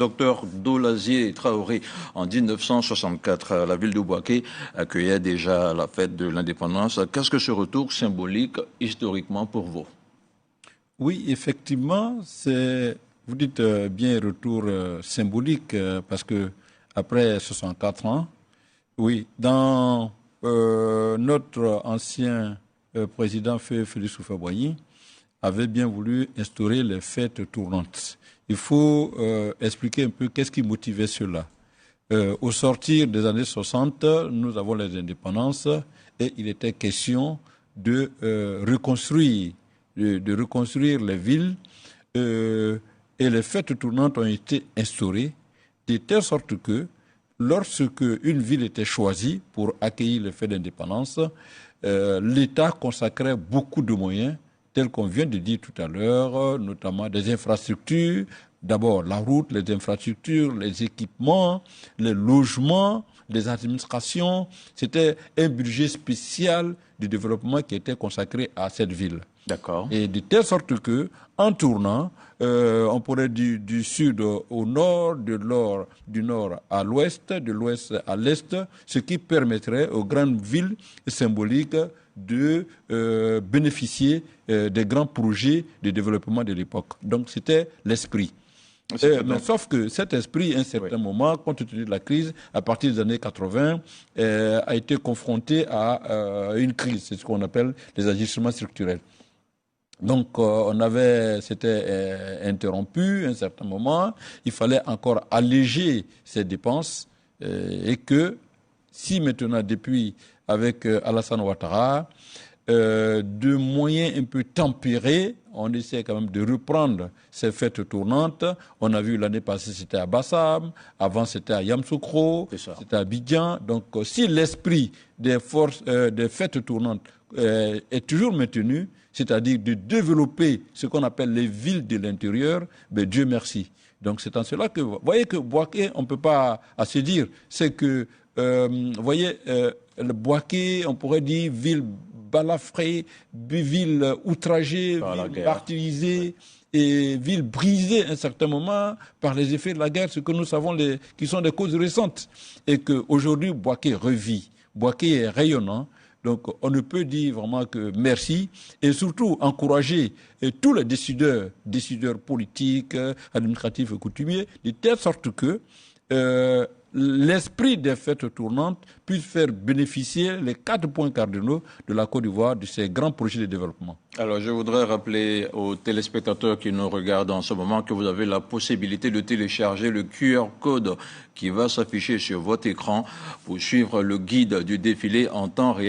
Docteur Dolazier Traoré, en 1964, la ville de Bouaké accueillait déjà la fête de l'indépendance. Qu'est-ce que ce retour symbolique historiquement pour vous? Oui, effectivement, vous dites bien retour symbolique parce que après 64 ans, oui, dans notre ancien président Félix Houphouët-Boigny avait bien voulu instaurer les fêtes tournantes. Il faut expliquer un peu qu'est-ce qui motivait cela. Au sortir des années 60, nous avons les indépendances et il était question de reconstruire les villes et les fêtes tournantes ont été instaurées de telle sorte que lorsque une ville était choisie pour accueillir les fêtes d'indépendance, l'État consacrait beaucoup de moyens tels qu'on vient de dire tout à l'heure, notamment des infrastructures, d'abord la route, les infrastructures, les équipements, les logements, les administrations. C'était un budget spécial de développement qui était consacré à cette ville. D'accord. Et de telle sorte que, en tournant, on pourrait dire du sud au nord, du nord à l'ouest, de l'ouest à l'est, ce qui permettrait aux grandes villes symboliques de bénéficier des grands projets de développement de l'époque. Donc c'était l'esprit. Mais sauf que cet esprit, à un certain moment, compte tenu de la crise, à partir des années 80, a été confronté à une crise, c'est ce qu'on appelle les agissements structurels. Donc, c'était interrompu à un certain moment. Il fallait encore alléger ces dépenses et que si maintenant, depuis, avec Alassane Ouattara, de moyens un peu tempérés, on essaie quand même de reprendre ces fêtes tournantes. On a vu l'année passée, c'était à Bassam, avant c'était à Yamoussoukro, c'était à Abidjan. Donc, si l'esprit des fêtes tournantes est toujours maintenu, c'est-à-dire de développer ce qu'on appelle les villes de l'intérieur, ben Dieu merci. Donc c'est en cela que, vous voyez que Bouaké, on ne peut pas assez dire, c'est que, vous voyez, le Bouaké, on pourrait dire ville balafrée, ville outragée, ville martyrisée, et ville brisée à un certain moment par les effets de la guerre, ce que nous savons qui sont des causes récentes. Et qu'aujourd'hui, Bouaké revit. Bouaké est rayonnant. Donc, on ne peut dire vraiment que merci et surtout encourager tous les décideurs politiques, administratifs et coutumiers, de telle sorte que l'esprit des fêtes tournantes puisse faire bénéficier les 4 points cardinaux de la Côte d'Ivoire de ces grands projets de développement. Alors, je voudrais rappeler aux téléspectateurs qui nous regardent en ce moment que vous avez la possibilité de télécharger le QR code qui va s'afficher sur votre écran pour suivre le guide du défilé en temps réel.